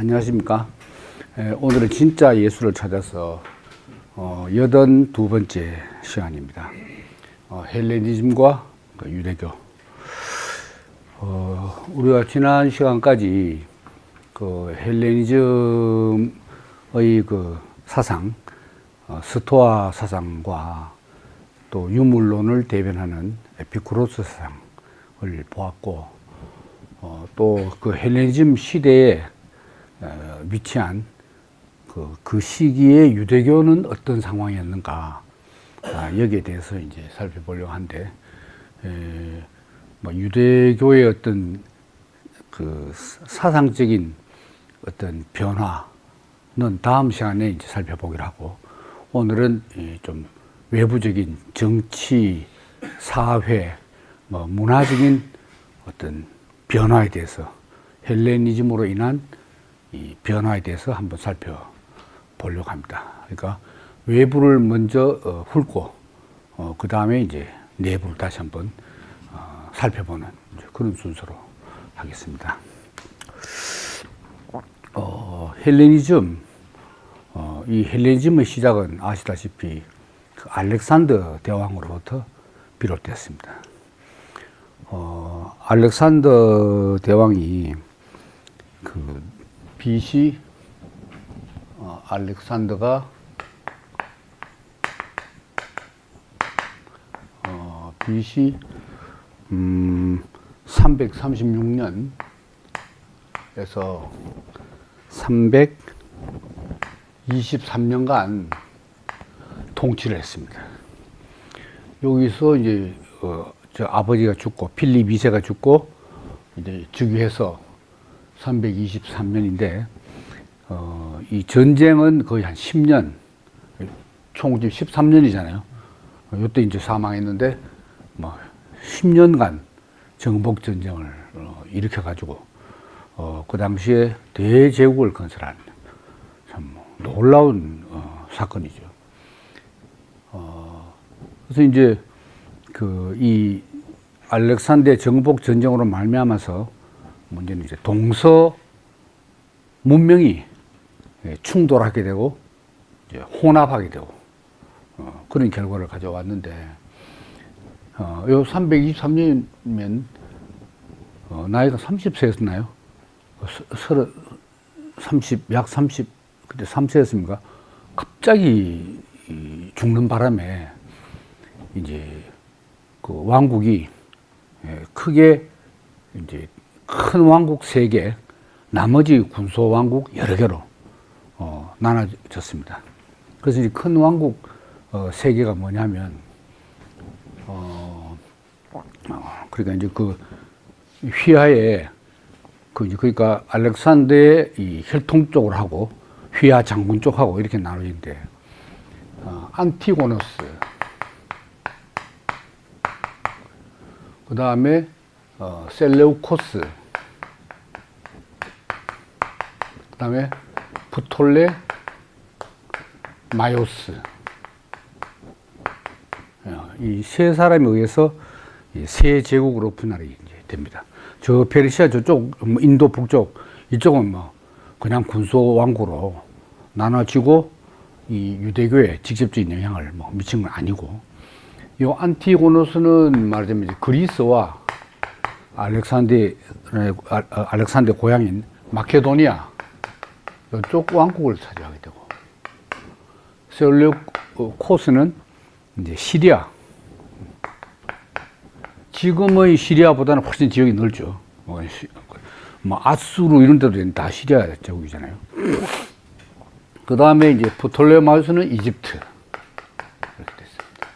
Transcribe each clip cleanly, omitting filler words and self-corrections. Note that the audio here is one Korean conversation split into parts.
안녕하십니까. 오늘은 진짜 예수를 찾아서 82번째 시간입니다. 헬레니즘과 유대교. 우리가 지난 시간까지 헬레니즘의 사상, 스토아 사상과 또 유물론을 대변하는 에피쿠로스 사상을 보았고, 또 그 헬레니즘 시대에 위치한 그 시기에 유대교는 어떤 상황이었는가, 여기에 대해서 이제 살펴보려고 하는데, 유대교의 어떤 그 사상적인 어떤 변화는 다음 시간에 이제 살펴보기로 하고, 오늘은 좀 외부적인 정치, 사회, 문화적인 어떤 변화에 대해서, 헬레니즘으로 인한 이 변화에 대해서 한번 살펴보려고 합니다. 그러니까 외부를 먼저 훑고, 그 다음에 이제 내부를 다시 한번 살펴보는 그런 순서로 하겠습니다. 헬레니즘, 이 헬레니즘의 시작은 아시다시피 그 알렉산더 대왕으로부터 비롯됐습니다. 알렉산더 대왕이 그 BC 알렉산더가 BC 336년에서 323년간 통치를 했습니다. 여기서 이제 저 아버지가 죽고 필립 2세가 죽고 이제 즉위해서 323년인데 이 전쟁은 거의 한 10년, 총 13년이잖아요. 이때 이제 사망했는데 10년간 정복 전쟁을 일으켜가지고 그 당시에 대제국을 건설한 참 놀라운 사건이죠. 그래서 이제 이 알렉산더의 정복 전쟁으로 말미암아서 문제는 이제 동서 문명이 충돌하게 되고 이제 혼합하게 되고 그런 결과를 가져왔는데, 요 323년이면 나이가 30세였나요? 약 30, 그때 3세였습니까? 갑자기 죽는 바람에 이제 그 왕국이 크게 이제 큰 왕국 3개, 나머지 군소 왕국 여러 개로 나눠졌습니다. 그래서 이제 큰 왕국 3개가 뭐냐면, 그러니까 이제 그 휘하에 그러니까 알렉산더의 이 혈통 쪽으로 하고 휘하 장군 쪽하고 이렇게 나눠지는데, 안티고노스, 그 다음에 셀레우코스, 그 다음에 프톨레 마요스, 이 세 사람에 의해서 세 제국으로 분할이 됩니다. 저 페르시아 저쪽, 인도 북쪽, 이쪽은 그냥 군소 왕국으로 나눠지고 이 유대교에 직접적인 영향을 미친 건 아니고, 이 안티고노스는 말하자면 이제 그리스와 알렉산더 고향인 마케도니아 이쪽 왕국을 차지하게 되고, 셀레우코스는 이제 시리아, 지금의 시리아보다는 훨씬 지역이 넓죠. 아수르 이런 데도 다 시리아 제국이잖아요. 그 다음에 이제 프톨레마이오스는 이집트 이렇게 됐습니다.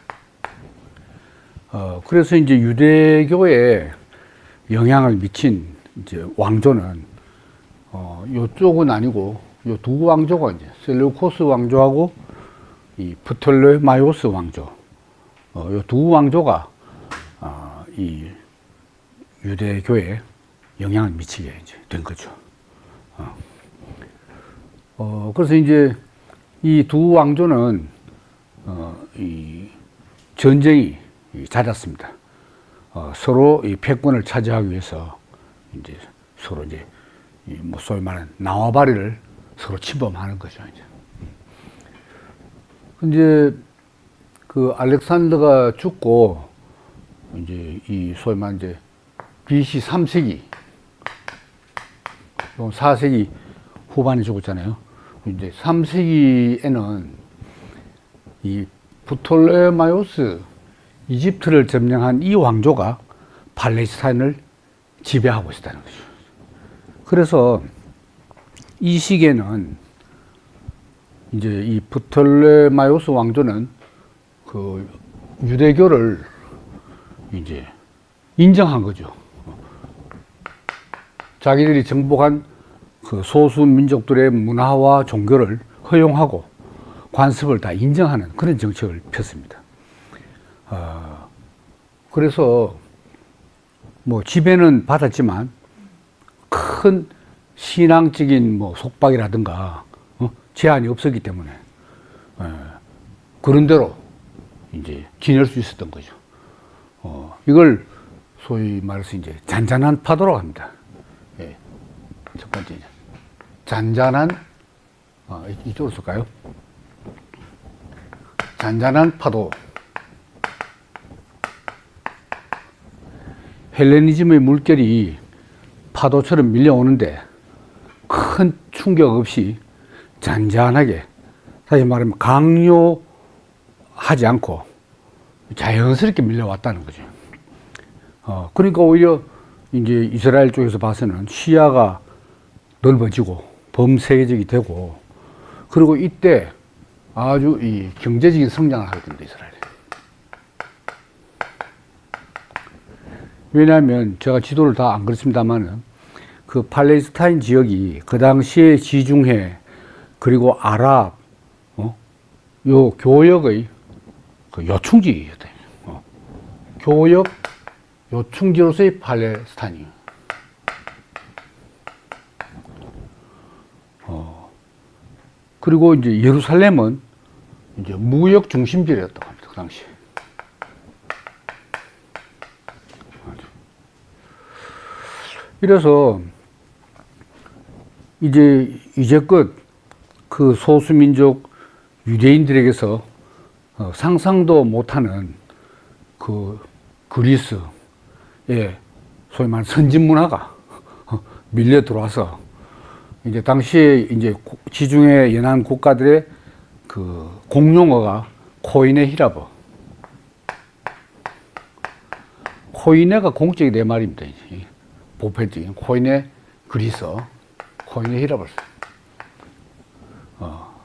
그래서 이제 유대교에 영향을 미친 이제 왕조는 요쪽은 아니고 요 두 왕조가 이제 셀레우코스 왕조하고 이 프톨레마이오스 왕조, 요 두 왕조가 이 유대교에 영향을 미치게 이제 된 거죠. 그래서 이제 이 두 왕조는 이 전쟁이 잦았습니다. 서로 이 패권을 차지하기 위해서 이제 서로 이제 뭐 소위 말하는 나와바리를 서로 침범하는 거죠. 이제 그 알렉산더가 죽고 이제 이 소위 말하는 이제 BC 3세기, 4세기 후반에 죽었잖아요. 이제 3세기에는 이 프톨레마이오스 이집트를 점령한 이 왕조가 팔레스타인을 지배하고 있었다는 거죠. 그래서 이 시기에는 이제 이 프톨레마이오스 왕조는 그 유대교를 이제 인정한 거죠. 자기들이 정복한 그 소수 민족들의 문화와 종교를 허용하고 관습을 다 인정하는 그런 정책을 폈습니다. 그래서 뭐 지배는 받았지만 큰 신앙적인 뭐 속박이라든가 제한이 없었기 때문에 그런 대로 이제 지낼 수 있었던 거죠. 이걸 소위 말해서 이제 잔잔한 파도라고 합니다. 예. 첫 번째 잔잔한 이쪽으로 쓸까요? 잔잔한 파도. 헬레니즘의 물결이 파도처럼 밀려오는데 큰 충격 없이 잔잔하게, 다시 말하면 강요하지 않고 자연스럽게 밀려왔다는 거죠. 그러니까 오히려 이제 이스라엘 쪽에서 봐서는 시야가 넓어지고 범세계적이 되고, 그리고 이때 아주 이 경제적인 성장을 하게 됩니다, 이스라엘이. 왜냐하면 제가 지도를 다 안 그렸습니다만은 그 팔레스타인 지역이 그 당시에 지중해 그리고 아랍 요 교역의 그 요충지였대요. 교역 요충지로서의 팔레스타인이에요. 그리고 이제 예루살렘은 이제 무역 중심지였다고 합니다, 그 당시에. 이래서 이제껏 그 소수민족 유대인들에게서 상상도 못하는 그 그리스의 소위 말하는 선진 문화가 밀려 들어와서 이제 당시에 이제 지중해 연안 국가들의 그 공용어가 코이네 히라버. 코이네가 공적이 내 말입니다. 보편적인 코이네 그리스어, 코이네 히라버.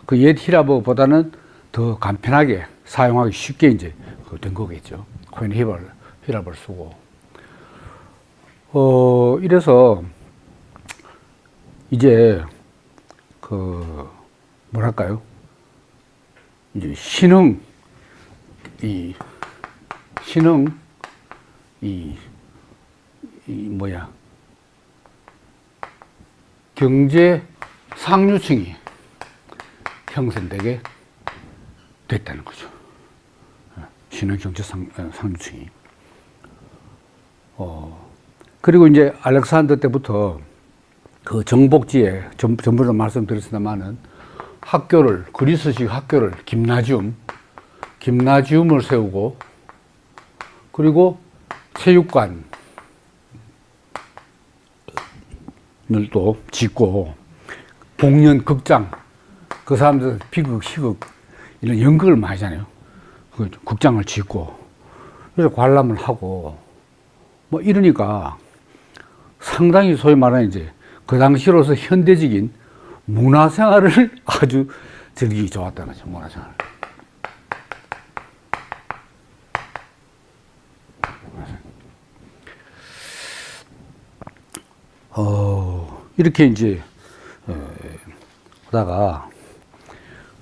그 옛 히라버보다는 더 간편하게 사용하기 쉽게 이제 된 거겠죠. 코이네 히라버를 쓰고. 이래서 이제 그 뭐랄까요? 이제 경제 상류층이 형성되게 됐다는 거죠. 신흥 경제 상류층이. 그리고 이제 알렉산더 때부터 그 정복지에 전부터 말씀드렸습니다만은 학교를, 그리스식 학교를 김나지움을 세우고, 그리고 체육관을 또 짓고, 공연 극장, 그 사람들 비극, 시극 이런 연극을 많이 하잖아요. 그 극장을 짓고, 그래서 관람을 하고 뭐 이러니까 상당히 소위 말하는 이제 그 당시로서 현대적인 문화생활을 아주 즐기기 좋았다는 거죠, 문화생활. 이렇게 이제, 하다가,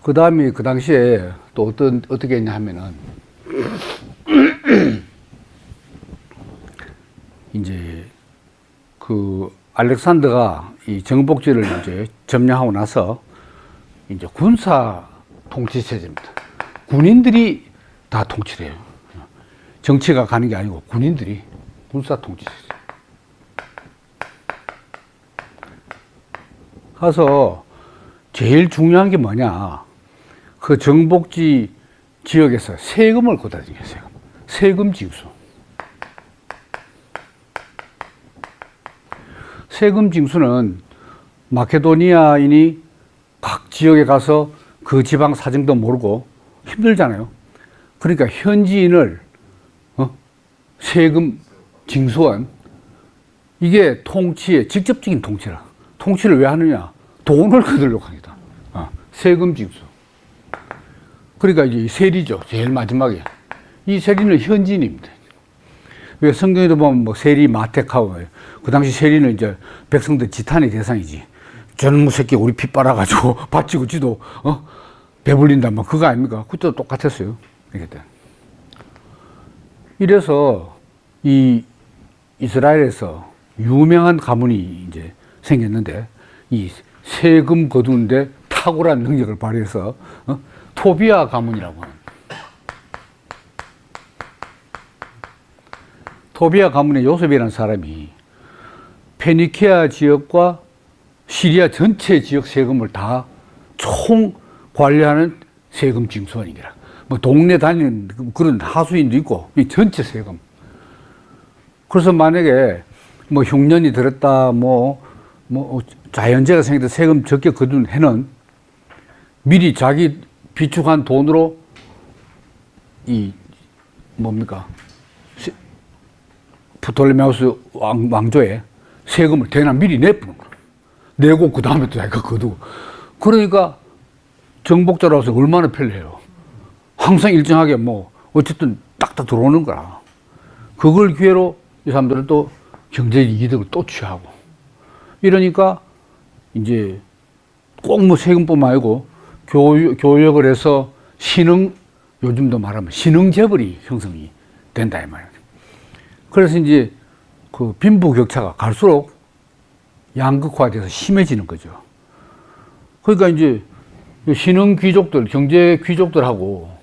그 다음에 그 당시에 또 어떻게 했냐 하면은, 이제 그 알렉산더가 이 정복지를 이제 점령하고 나서 이제 군사 통치 체제입니다. 군인들이 다 통치를 해요. 정치가 가는 게 아니고 군인들이 군사 통치 체제. 가서 제일 중요한 게 뭐냐. 그 정복지 지역에서 세금을 걷어들여요, 세금. 세금 징수. 세금 징수는 마케도니아인이 각 지역에 가서 그 지방 사정도 모르고 힘들잖아요. 그러니까 현지인을 세금 징수한 이게 통치의 직접적인 통치라. 통치를 왜 하느냐? 돈을 거두려고 합니다. 세금 징수. 그러니까 이제 세리죠. 제일 마지막에. 이 세리는 현지인입니다. 왜 성경에도 보면 뭐 세리 마택하고 그 당시 세리는 이제 백성들 지탄의 대상이지. 저놈 새끼 우리 피 빨아가지고 바치고 지도 배불린다 뭐 그거 아닙니까? 그때도 똑같았어요. 이래서 이 이스라엘에서 유명한 가문이 이제 생겼는데 이 세금 거두는데 탁월한 능력을 발휘해서 토비아 가문이라고 하는. 토비아 가문의 요셉이라는 사람이 페니케아 지역과 시리아 전체 지역 세금을 다 총 관리하는 세금 징수원이라. 뭐 동네 다니는 그런 하수인도 있고 이 전체 세금. 그래서 만약에 뭐 흉년이 들었다 뭐 자연재해가 생겨서 세금 적게 거둔 해는 미리 자기 비축한 돈으로 이 뭡니까 프톨레메우스 왕조에 세금을 대낮 미리 내푸는 거야. 내고 그 다음에 또 자기가 거두고. 그러니까 정복자로서 얼마나 편리해요. 항상 일정하게 뭐 어쨌든 딱딱 들어오는 거야. 그걸 기회로 이 사람들은 또 경제 이득을 또 취하고. 이러니까 이제 꼭 뭐 세금뿐만 아니고 교역을 해서 신흥, 요즘도 말하면 신흥재벌이 형성이 된다 이 말이에요. 그래서 이제 그 빈부격차가 갈수록 양극화돼서 심해지는 거죠. 그러니까 이제 신흥 귀족들, 경제 귀족들하고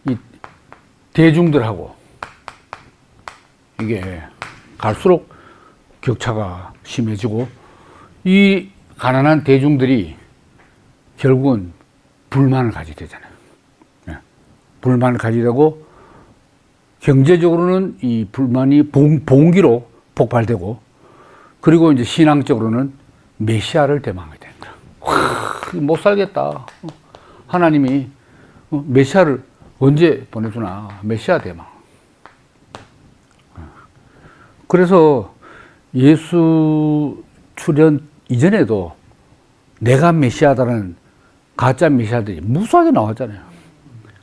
이 대중들하고 이게 갈수록 격차가 심해지고 이 가난한 대중들이 결국은 불만을 가지게 되잖아요. 불만을 가지게 되고 경제적으로는 이 불만이 봉기로 폭발되고 그리고 이제 신앙적으로는 메시아를 대망하게 된다. 못 살겠다. 하나님이 메시아를 언제 보내주나. 메시아 대망. 그래서 예수 출현 이전에도 내가 메시아다라는 가짜 메시아들이 무수하게 나왔잖아요.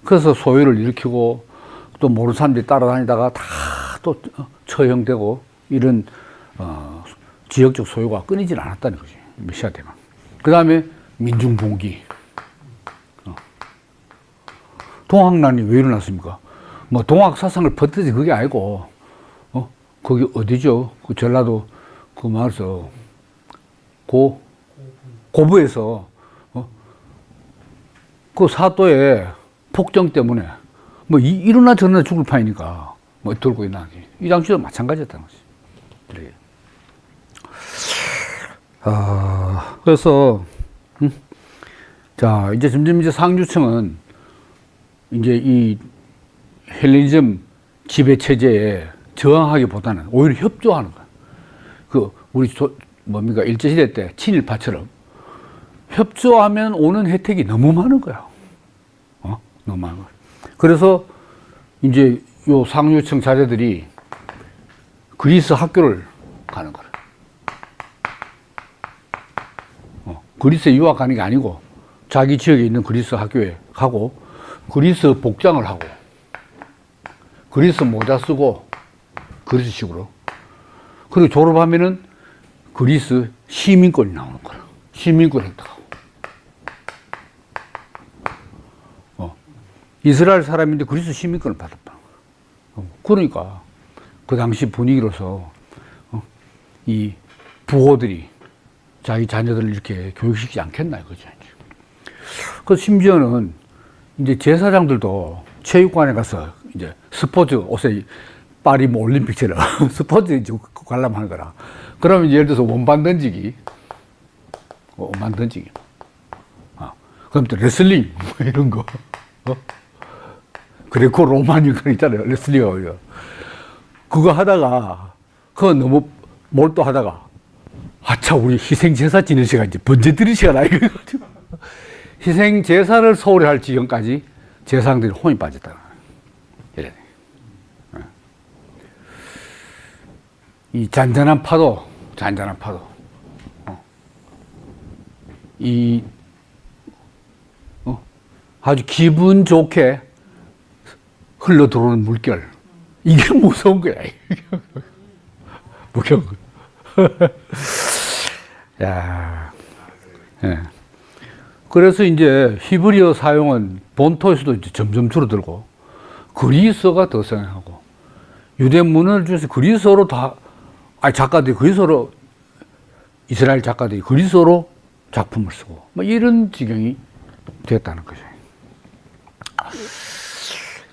그래서 소요를 일으키고 또 모르는 사람들이 따라다니다가 다 또 처형되고 이런 지역적 소요가 끊이질 않았다는 거지. 메시아 대망. 그 다음에 민중봉기. 동학난이 왜 일어났습니까? 뭐 동학 사상을 퍼뜨린 그게 아니고 거기 어디죠? 그 전라도 그 마을에서 고부에서 그 사또의 폭정 때문에 뭐 이러나 저러나 죽을 판이니까 뭐 들고 있나. 이 당시도 마찬가지였다는 거지. 그래서 자 이제 점점 이제 상류층은 이제 이 헬레니즘 지배 체제에 저항하기보다는 오히려 협조하는 거야. 그 우리 뭡니까 일제시대 때 친일파처럼 협조하면 오는 혜택이 너무 많은 거야. 너무 많은 거야. 그래서 이제 요 상류층 자제들이 그리스 학교를 가는 거야. 그리스에 유학 가는 게 아니고 자기 지역에 있는 그리스 학교에 가고 그리스 복장을 하고 그리스 모자 쓰고 그리스식으로 그리고 졸업하면은 그리스 시민권이 나오는 거야. 시민권 획득하고. 이스라엘 사람인데 그리스 시민권을 받았다. 그러니까 그 당시 분위기로서 이 부호들이 자기 자녀들을 이렇게 교육시키지 않겠나 이거죠. 그 심지어는 이제 제사장들도 체육관에 가서 이제 스포츠 옷에 파리 뭐 올림픽처럼 스포츠 관람하는 거라. 그러면 예를 들어서 원반 던지기, 원반 던지기. 그럼 또 레슬링, 뭐 이런 거. 그레코 로마니 그런 있잖아요. 레슬링하고. 그거 하다가, 그거 너무 몰두하다가, 아차, 우리 희생제사 지낼 시간, 이제 번제 드릴 시간 아니거든요. 희생제사를 소홀히 할 지경까지 제사장들이 혼이 빠졌다. 이래. 이 잔잔한 파도, 잔잔한 파도. 아주 기분 좋게 흘러 들어오는 물결. 이게 무서운 거야. 무서운 거. 야, 예. 그래서 이제 히브리어 사용은 본토에서도 이제 점점 줄어들고 그리스어가 더 성행하고 유대 문헌을 중에서 그리스어로 작가들이 그리스어로 이스라엘 작가들이 그리스어로 작품을 쓰고 뭐 이런 지경이 됐다는 거죠.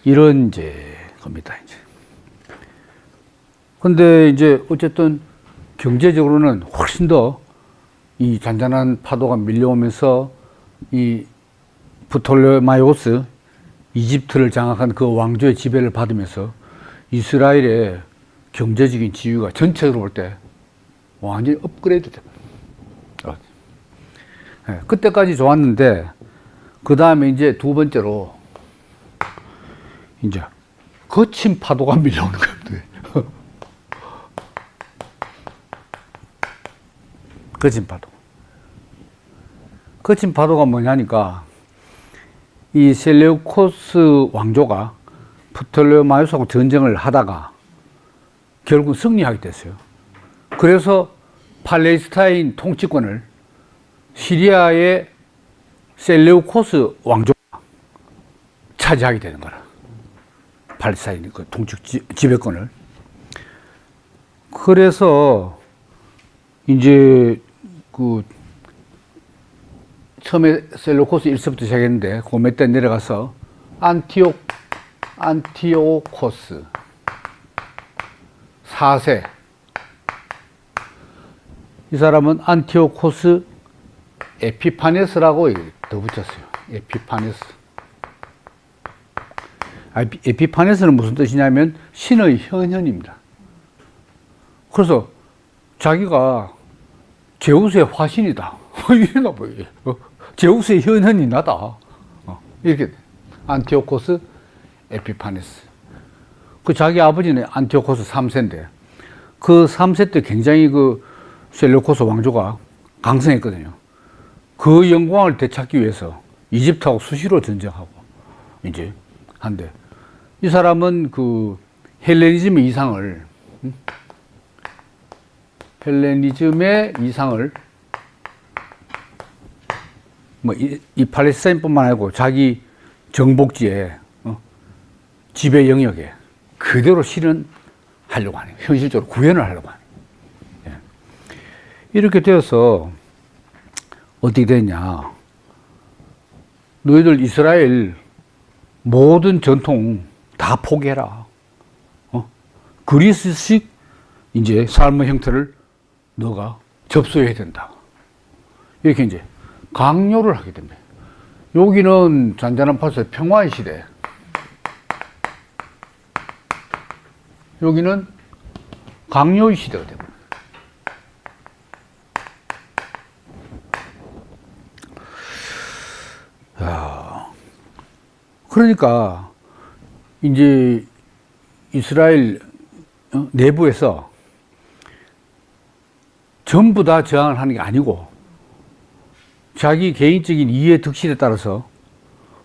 이런 이제 겁니다, 이제. 근데 이제 어쨌든 경제적으로는 훨씬 더 이 잔잔한 파도가 밀려오면서 이 프톨레마이오스 이집트를 장악한 그 왕조의 지배를 받으면서 이스라엘의 경제적인 지위가 전체적으로 볼 때 완전히 업그레이드 됩니다. 그때까지 좋았는데 그 다음에 이제 두 번째로 이제 거친 파도가 밀려오는 겁니다. 거친 파도. 거친 파도가 뭐냐니까 이 셀레우코스 왕조가 프톨레마이오스하고 전쟁을 하다가 결국 승리하게 됐어요. 그래서 팔레스타인 통치권을 시리아의 셀레우코스 왕조가 차지하게 되는 거라. 팔레스타인 그 통치 지배권을. 그래서 이제 그 처음에 셀레우코스 1세부터 시작했는데 그 몇 대 내려가서 안티오코스 4세. 이 사람은 안티오코스 에피파네스라고 더 붙였어요. 에피파네스. 에피파네스는 무슨 뜻이냐면 신의 현현입니다. 그래서 자기가 제우스의 화신이다. 이래나 보여. 제우스의 현현이 나다. 이렇게 안티오코스 에피파네스. 그 자기 아버지는 안티오코스 3세인데 그 3세 때 굉장히 그 셀레우코스 왕조가 강성했거든요. 그 영광을 되찾기 위해서 이집트하고 수시로 전쟁하고 이제 한데 이 사람은 그 헬레니즘의 이상을 뭐 이 팔레스타인뿐만 아니고 자기 정복지에 지배 영역에 그대로 실현하려고 하네요. 현실적으로 구현을 하려고 하네요. 예. 이렇게 되어서 어떻게 됐냐? 너희들 이스라엘 모든 전통 다 포기해라. 그리스식 이제 삶의 형태를 너가 접수해야 된다. 이렇게 이제 강요를 하게 됩니다. 여기는 잔잔한 파도의 평화의 시대. 여기는 강요의 시대가 됩니다. 그러니까 이제 이스라엘 내부에서 전부 다 저항을 하는 게 아니고 자기 개인적인 이해 득실에 따라서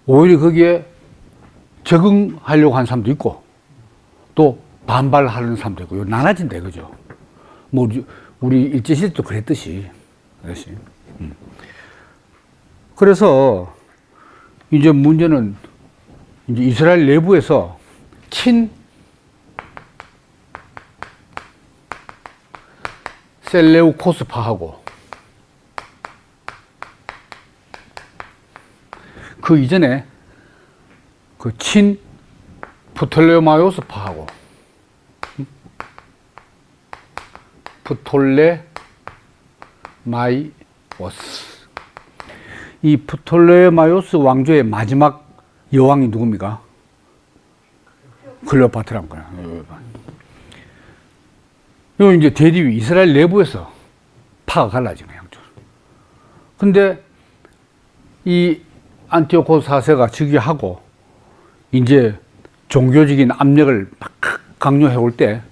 오히려 거기에 적응하려고 하는 사람도 있고 또 반발하는 사람도 있고 나눠진다 이거죠. 뭐 우리 일제시대도 그랬듯이. 그래서 이제 문제는 이제 이스라엘 내부에서 셀레우코스파하고 그 이전에 그 프톨레마이오스파하고 프톨레마이오스. 이 프톨레마이오스 왕조의 마지막 여왕이 누굽니까? 클레오파트라는 거야. 이거 이제 대립이 이스라엘 내부에서 파가 갈라진 거야, 양쪽으로. 근데 이 안티오코스 4세가 즉위하고 이제 종교적인 압력을 막 강요해 올 때,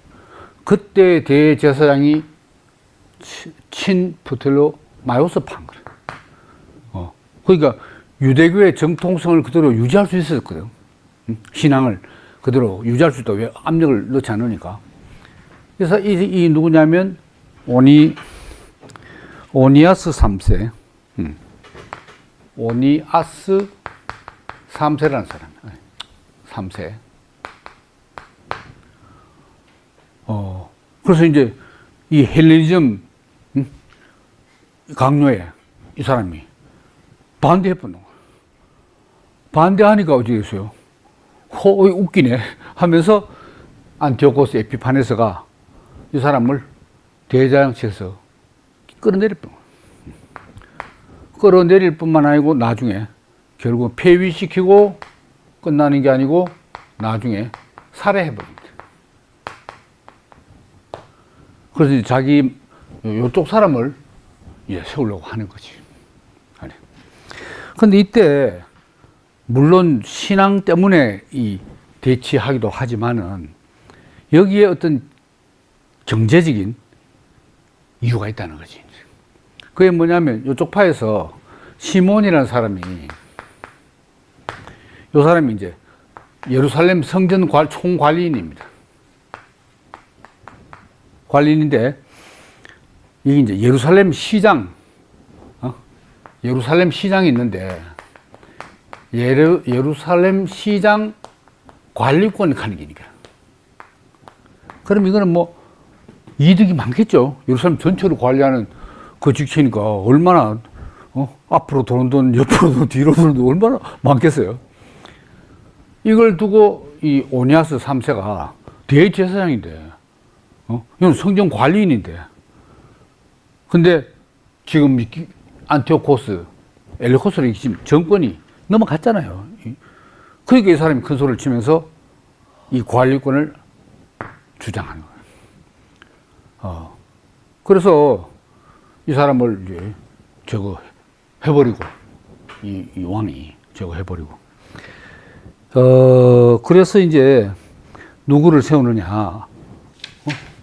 그때 대제사장이 친 프톨레마이오스 파인 거야. 그러니까 유대교의 정통성을 그대로 유지할 수 있었거든. 신앙을 그대로 유지할 수 있다. 왜? 압력을 넣지 않으니까. 그래서 이 누구냐면 오니아스 3세. 오니아스 3세라는 사람. 3세. 그래서 이제 이 헬레니즘 강요에 이 사람이 반대해버린 거예요. 반대하니까 어떻게 됐어요? 웃기네 하면서 안티오코스 에피파네스가 이 사람을 대제사장직에서 끌어내릴 뿐. 끌어내릴 뿐만 아니고 나중에 결국 폐위시키고 끝나는 게 아니고 나중에 살해해버립니다. 그래서 이제 자기 요쪽 사람을 이제 세우려고 하는 거지. 근데 이때 물론 신앙 때문에 이 대치하기도 하지만은 여기에 어떤 경제적인 이유가 있다는 거지. 그게 뭐냐면 이쪽 파에서 시몬이라는 사람이, 이 사람이 이제 예루살렘 성전 총관리인입니다. 관리인인데 이게 이제 예루살렘 시장, 예루살렘 시장이 있는데 예루살렘 시장 관리권을 가는 거니까. 그럼 이거는 뭐 이득이 많겠죠. 예루살렘 전체를 관리하는 그 직책이니까 얼마나 앞으로 도는 돈, 옆으로 돈, 뒤로 도는 돈 얼마나 많겠어요. 이걸 두고 이 오니아스 3세가 대제사장인데, 이건 성전 관리인인데, 근데 지금 안티오코스, 엘리코스로 지금 정권이 넘어갔잖아요. 그러니까 이 사람이 큰 소리를 치면서 이 관리권을 주장하는 거예요. 그래서 이 사람을 이제 저거 해버리고, 이 왕이 저거 해버리고. 그래서 이제 누구를 세우느냐.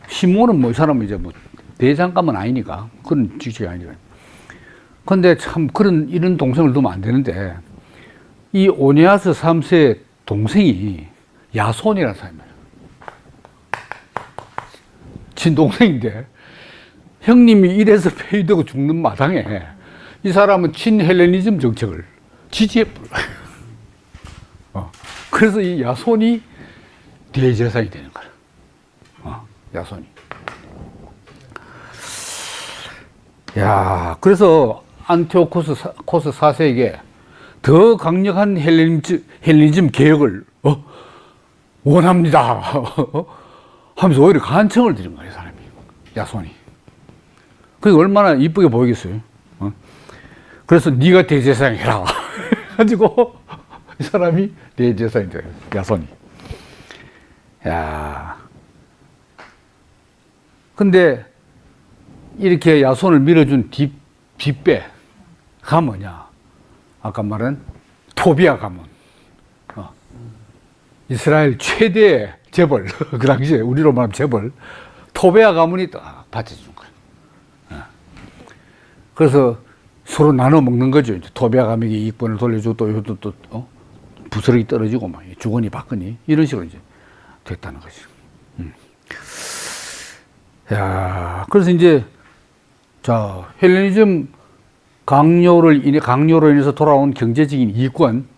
시몬은 뭐 이 사람은 이제 뭐 대장감은 아니니까, 그런 직책이 아니니까. 근데 참 이런 동생을 두면 안 되는데, 이 오니아스 3세 동생이 야손이라는 사람이에요. 친동생인데, 형님이 이래서 폐위되고 죽는 마당에 이 사람은 친헬레니즘 정책을 지지해버려요. 그래서 이 야손이 대제사장이 되는 거야. 야손이. 야, 그래서 안티오코스 4세에게 더 강력한 헬레니즘 개혁을 원합니다. 하면서 오히려 간청을 드린 거예요, 사람이. 야손이. 그게 얼마나 이쁘게 보이겠어요. 그래서 네가 대제사장 해라. 가지고 이 사람이 대제사장이 돼요, 야손이. 야. 근데 이렇게 야손을 밀어준 뒷배가 뭐냐? 아까 말한 토비아 가문. 이스라엘 최대의 재벌, 그 당시에 우리로 말하면 재벌, 토비아 가문이 딱 받쳐준 거예요. 그래서 서로 나눠 먹는 거죠. 이제 토비아 가문이 이익권을 돌려주고 또 이것도 또 부스러기 떨어지고 막 주거니 받거니 이런 식으로 이제 됐다는 거죠. 야, 그래서 이제 자, 헬레니즘 강요로 인해서 돌아온 경제적인 이권,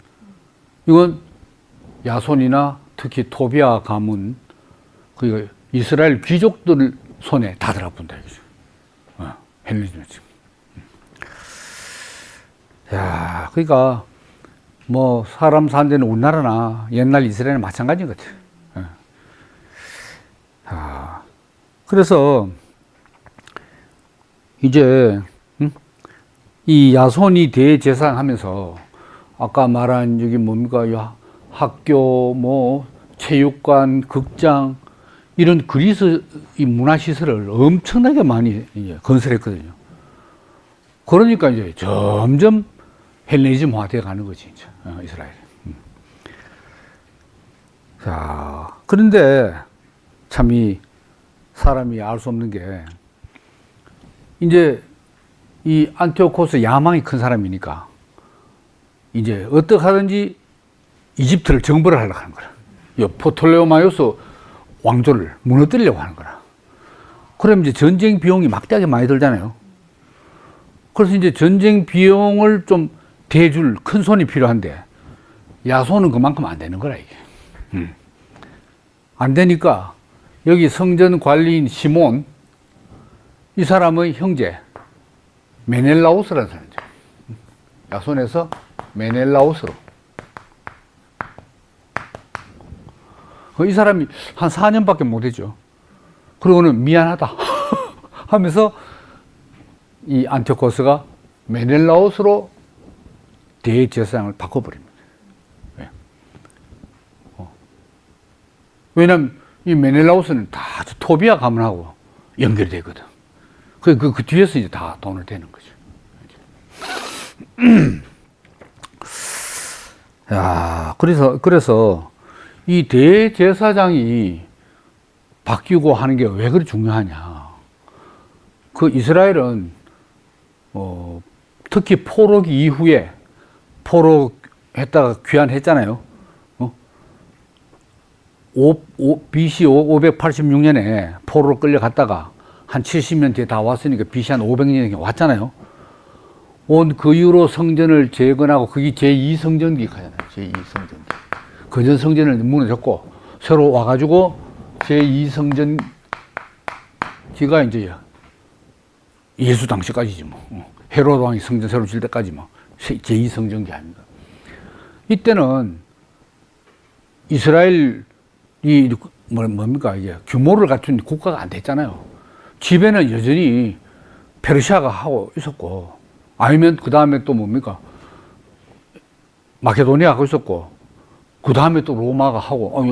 이건 야손이나 특히 토비아 가문, 그 이스라엘 귀족들 손에 다 들어본다 이거죠. 헬레니즘이 지금. 야, 그러니까 뭐 사람 사는 데는 우리나라나 옛날 이스라엘은 마찬가지인 것 같아요. 예. 그래서 그래서 이제 자, 헬레니즘 강요로 인해 강요로 인해서 돌아온 경제적인 이권, 이건 야손이나 특히 토비아 가문, 그 이스라엘 귀족들 손에 다 들어본다 이거죠. 헬레니즘이 지금. 야, 그러니까 뭐 사람 사는 데는 우리나라나 옛날 이스라엘은 마찬가지인 것 같아요. 그래서 이제 이 야손이 대제사장하면서 아까 말한 여기 뭡니까? 학교, 뭐 체육관, 극장 이런 그리스 이 문화시설을 엄청나게 많이 이제 건설했거든요. 그러니까 이제 점점 헬레니즘화 되어 가는 거지, 이제, 이스라엘이. 자, 그런데 참 이 사람이 알 수 없는 게 이제 이 안티오코스 야망이 큰 사람이니까 이제 어떻게 하든지 이집트를 정벌을 하려고 하는 거라. 이 포톨레오마요스 왕조를 무너뜨리려고 하는 거라. 그럼 이제 전쟁 비용이 막대하게 많이 들잖아요. 그래서 이제 전쟁 비용을 좀 대줄 큰 손이 필요한데 야손은 그만큼 안 되는 거라, 이게. 안 되니까 여기 성전 관리인 시몬, 이 사람의 형제 메넬라우스라는 사람이죠. 야손에서 메넬라우스로. 이 사람이 한 4년밖에 못 했죠. 그러고는 미안하다 하면서 이 안티오코스가 메넬라우스로 대제사장을 바꿔버립니다. 왜냐하면 이 메넬라우스는 다 토비아 가문하고 연결이 되거든. 그 뒤에서 이제 다 돈을 대는 거죠. 야, 그래서 이 대제사장이 바뀌고 하는 게 왜 그리 중요하냐. 그 이스라엘은, 특히 포로 이후에 포로했다가 귀환했잖아요. BC 586년에 포로로 끌려갔다가 한 70년 뒤에 다 왔으니까 BC 한 500년에 왔잖아요. 온 그 이후로 성전을 재건하고 그게 제2성전기 하잖아요. 제2성전기. 그전 성전을 무너졌고 새로 와가지고 제2성전기가 이제 예수 당시까지지 뭐. 헤로드 왕이 성전 새로 질 때까지 뭐 제2성전기 아닙니까? 이때는 이스라엘이 뭡니까 이게 규모를 갖춘 국가가 안 됐잖아요. 지배는 여전히 페르시아가 하고 있었고, 아니면 그 다음에 또 뭡니까 마케도니아가 하고 있었고, 그 다음에 또 로마가 하고,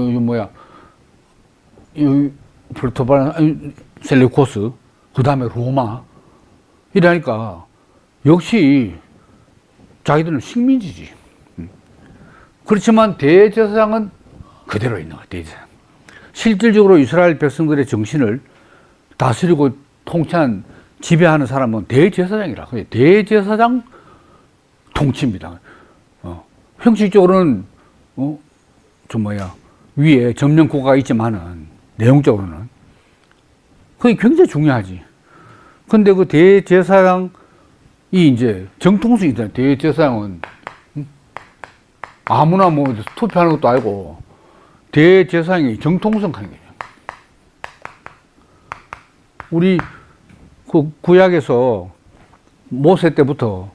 프르토바란 셀레코스, 그 다음에 로마 이러니까 역시 자기들은 식민지지. 그렇지만 대제사장은 그대로 있는 거야. 대제사장. 실질적으로 이스라엘 백성들의 정신을 다스리고 통치한 지배하는 사람은 대제사장이라. 대제사장 통치입니다. 형식적으로는 위에 점령국가가 있지만은 내용적으로는 그게 굉장히 중요하지. 근데 그 대제사장이 이제 정통성이 있잖아요. 대제사장은 아무나 뭐 투표하는 것도 아니고 대제사장이 정통성 하는 거예요. 우리 그 구약에서 모세 때부터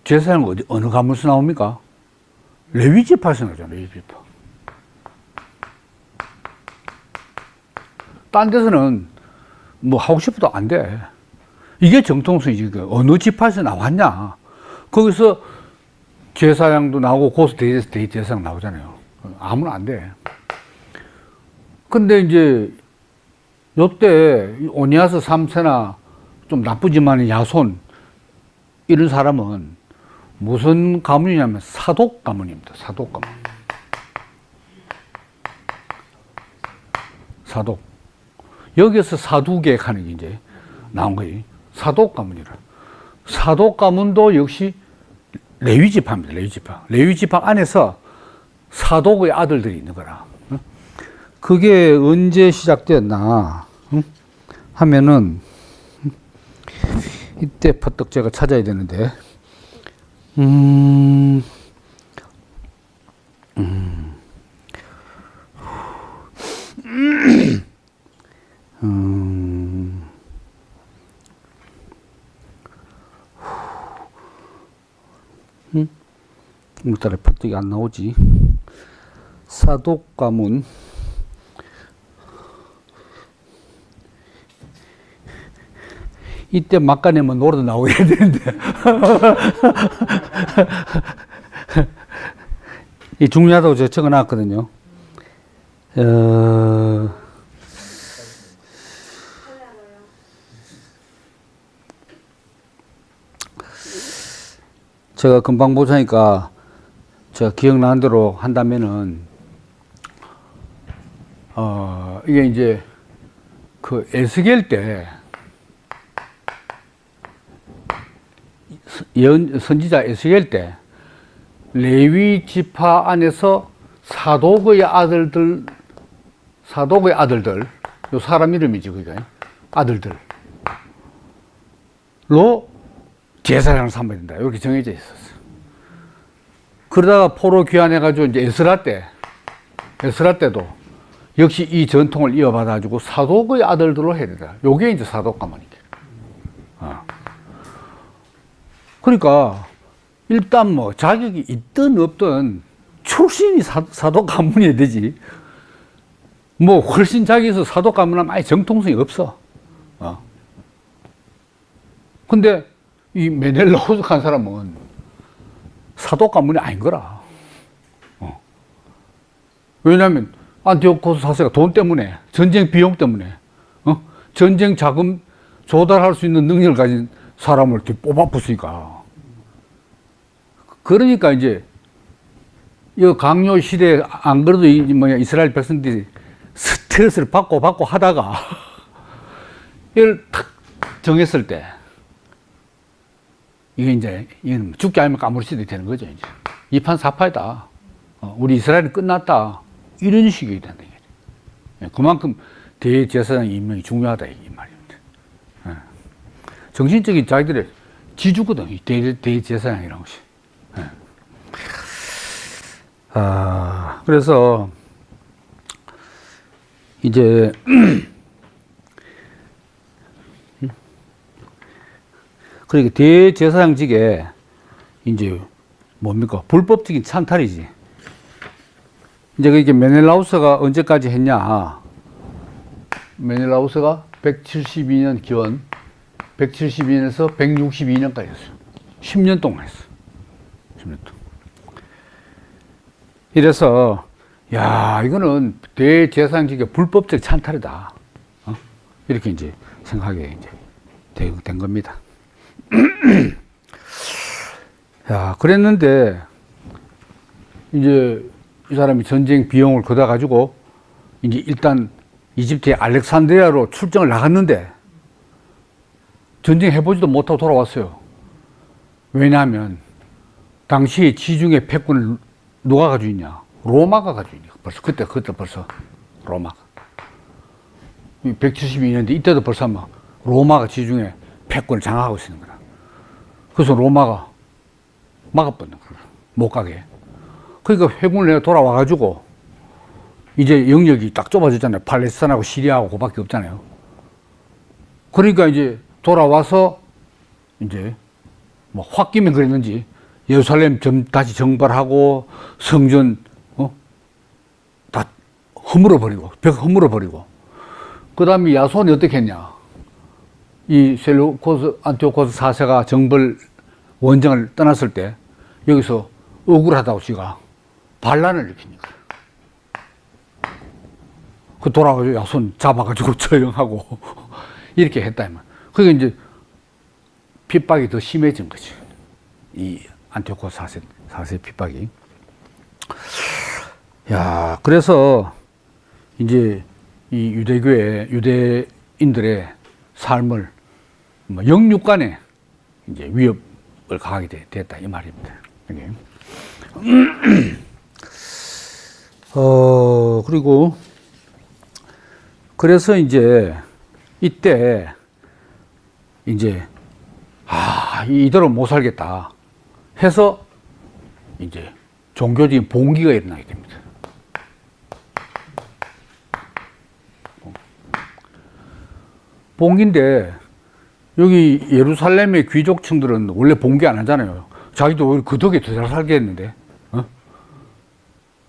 제사장은 어느 가문에서 나옵니까? 레위지파에서 나오잖아요. 레위지파. 딴 데서는 뭐 하고 싶어도 안 돼. 이게 정통성이지. 어느 지파에서 나왔냐. 거기서 제사장도 나오고 고스 대제사장 나오잖아요. 아무나 안 돼. 근데 이제 요때 오니아스 3세나 좀 나쁘지만 야손 이런 사람은 무슨 가문이냐면 사독 가문입니다. 사독 가문. 사독. 여기서 사두개획 하는 게 이제 나온 거예요. 사독 가문이라. 사독 가문도 역시 레위 지파입니다. 레위 지파. 레위 지파 안에서 사독의 아들들이 있는 거라. 그게 언제 시작되었나 하면은 이때 퍼뜩 제가 찾아야 되는데 오늘따라 퍼뜩이 안 나오지. 사독 가문 이때 막간에면 노래도 나오게 해야 되는데. 이 중요하다고 제가 적어 놨거든요. 제가 금방 보자니까 제가 기억나는 대로 한다면은, 이게 이제 그 에스겔 때 선지자 에스겔 때 레위 지파 안에서 사독의 아들들, 요 사람 이름이지, 그니까 아들들로 제사장을 삼아야 된다. 이렇게 정해져 있었어. 그러다가 포로 귀환해가지고 이제 에스라 때도 역시 이 전통을 이어받아가지고 사독의 아들들로 해야 된다. 요게 이제 사독 가문이게. 그러니까 일단 뭐 자격이 있든 없든 출신이 사독 가문이어야 되지. 뭐 훨씬 자기에서 사독 가문은 아예 정통성이 없어. 근데 이 메넬라우스 한 사람은 사독 가문이 아닌 거라. 왜냐하면 안티오코스 4세가 돈 때문에, 전쟁 비용 때문에, 전쟁 자금 조달할 수 있는 능력을 가진 사람을 이렇게 뽑아붙으니까. 그러니까 이제 이 강요 시대에 안 그래도 이스라엘 백성들이 스트레스를 받고 하다가 이걸 탁 정했을 때 이건 죽지 않으면 까무러치도 되는 거죠. 이제 2판 4파이다. 우리 이스라엘은 끝났다. 이런 식이 된다. 그만큼 대제사장 임명이 중요하다 이 말입니다. 정신적인 자기들의 지주거든. 이 대제사장이라는 것이. 그래서 이제 그러니까 대제사장직에 이제 뭡니까? 불법적인 찬탈이지. 이제 그게 메넬라우스가 언제까지 했냐? 메넬라우스가 172년 기원, 172년에서 162년까지 했어요. 10년 동안 했어. 10년 동안. 이래서 야, 이거는 대제사장직의 불법적 찬탈이다. 이렇게 이제 생각하게 이제 된 겁니다. 야, 그랬는데 이제 이 사람이 전쟁 비용을 걷어 가지고 이제 일단 이집트의 알렉산드리아로 출정을 나갔는데 전쟁 해보지도 못하고 돌아왔어요. 왜냐하면 당시에 지중해 패권을 누가 가지고 있냐? 로마가 가지고 있냐? 그때 벌써 로마가 172년인데 이때도 벌써 막 로마가 지중해 패권을 장악하고 있는 거다. 그래서 로마가 막아버린 거야. 못 가게. 그러니까 회군을 내가 돌아와가지고 이제 영역이 딱 좁아졌잖아요. 팔레스타인하고 시리아하고 그밖에 없잖아요. 그러니까 이제 돌아와서 이제 뭐 홧김에 그랬는지 예루살렘 다시 정발하고 성전 다 허물어버리고 벽 허물어버리고 그 다음에 야손이 어떻게 했냐. 이 셀루코스 안티오코스 4세가 정벌 원정을 떠났을 때 여기서 억울하다고 지가 반란을 일으키니까 그 돌아가지고 야손 잡아가지고 처형하고 이렇게 했다. 그러니까 이제 핍박이 더 심해진 거지. 이 안티오코스 4세 핍박이. 야, 그래서 이제 이 유대인들의 삶을 영육간에 이제 위협을 가하게 됐다 이 말입니다. 그리고 그래서 이제 이때 이제 이대로 못 살겠다 해서 이제 종교적인 봉기가 일어나게 됩니다. 봉기인데 여기 예루살렘의 귀족층들은 원래 봉기 안 하잖아요. 자기도 그 덕에 더 잘 살겠는데.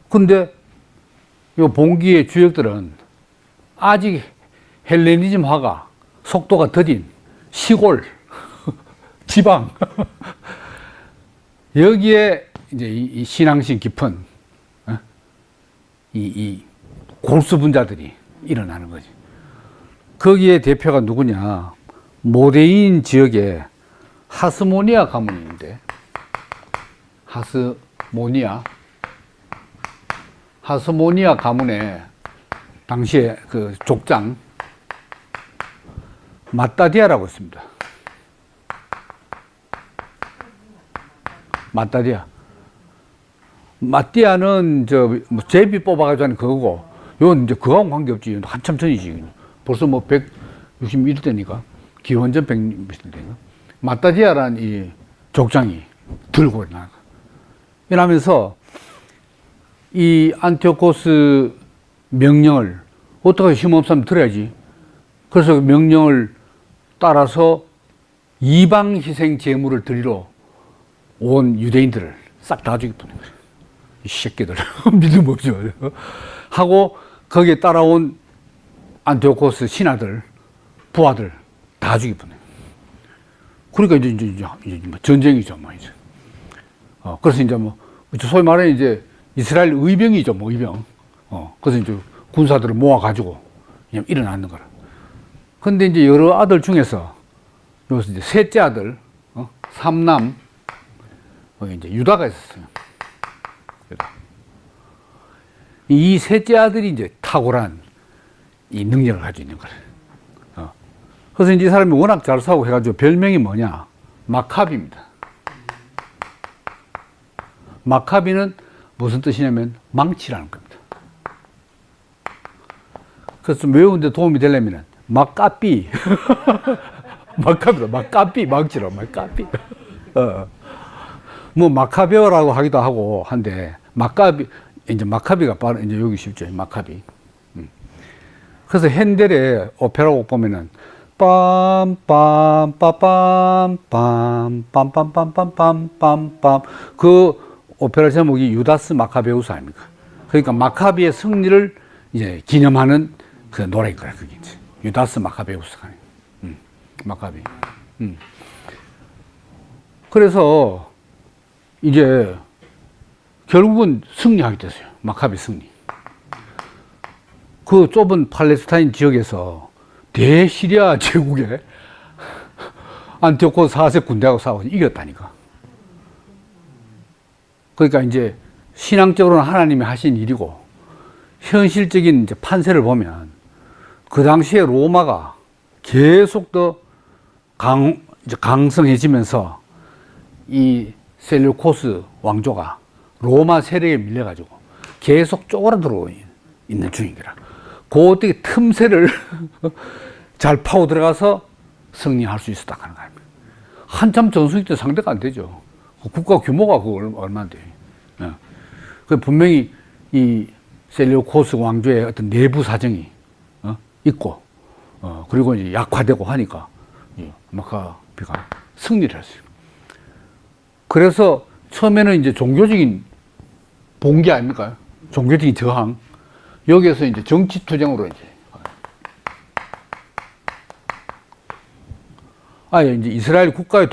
근데 이 봉기의 주역들은 아직 헬레니즘화가 속도가 더딘 시골, 지방. 여기에 이제 이 신앙심 깊은 이 골수 분자들이 일어나는 거지. 거기에 대표가 누구냐? 모데인 지역에 하스모니아 가문이 있는데, 하스모니아 가문의 당시에 그 족장 마따디아라고 있습니다. 마띠아는 뭐 제비 뽑아가지고 하는 그거고, 이건 이제 그거하고 관계없지. 한참 전이지. 벌써 뭐 161대니까. 기원전 160대니까. 마따디아라는 이 족장이 들고 일어나는 거야. 이러면서 이 안티오코스 명령을 어떻게 힘없으면 들어야지. 그래서 명령을 따라서 이방 희생 제물을 드리러 온 유대인들을 싹 다 죽여버린 거예요. 이 새끼들. 믿음 없죠. 하고 거기에 따라온 안티오코스 신하들, 부하들 다 죽여버린 거예요. 그러니까 이제 뭐 전쟁이죠, 뭐 이제. 그래서 이제 뭐 소위 말하는 이제 이스라엘 의병이죠, 뭐 의병. 그래서 이제 군사들을 모아가지고 그냥 일어나는 거라. 근데 이제 여러 아들 중에서 여기서 이제 셋째 아들, 삼남, 이제 유다가 있었어요. 유다. 이 셋째 아들이 이제 탁월한 이 능력을 가지고 있는 거예요. 그래서 이제 이 사람이 워낙 잘 싸우고 해가지고 별명이 뭐냐? 마카비입니다. 마카비는 무슨 뜻이냐면 망치라는 겁니다. 그래서 외우는데 도움이 되려면 막까삐. 마카비다. 막까삐. 망치로. 막까삐. 뭐 마카베오라고 하기도 하고 한데 마카비, 이제 마카비가 바로 이제 여기 쉽죠. 마카비. 그래서 핸델의 오페라곡 보면은 빰빰빰빰빰빰빰빰빰빰빰빰 그 오페라 제목이 유다스 마카베우스 아닙니까? 그러니까 마카비의 승리를 이제 기념하는 그 노래일 거야, 그게 이제. 유다스 마카베우스가. 마카비. 그래서 이제 결국은 승리하게 됐어요. 마카비 승리. 그 좁은 팔레스타인 지역에서 대시리아 제국에 안티오코스 4세 군대하고 싸워서 이겼다니까. 그러니까 이제 신앙적으로는 하나님이 하신 일이고 현실적인 이제 판세를 보면 그 당시에 로마가 계속 더 강성해지면서 이 셀루코스 왕조가 로마 세력에 밀려가지고 계속 쪼그라들어 있는 중이더라. 그 어떻게 틈새를 잘 파고 들어가서 승리할 수 있었다 하는 거예요. 한참 전술이 때 상대가 안 되죠. 국가 규모가 그거 얼마인데. 그 분명히 이 셀루코스 왕조의 어떤 내부 사정이 있고, 그리고 이제 약화되고 하니까 마카비가 승리를 했어요. 그래서 처음에는 이제 종교적인 봉기 아닙니까? 종교적인 저항. 여기에서 이제 정치 투쟁으로 이제. 이제 이스라엘 국가의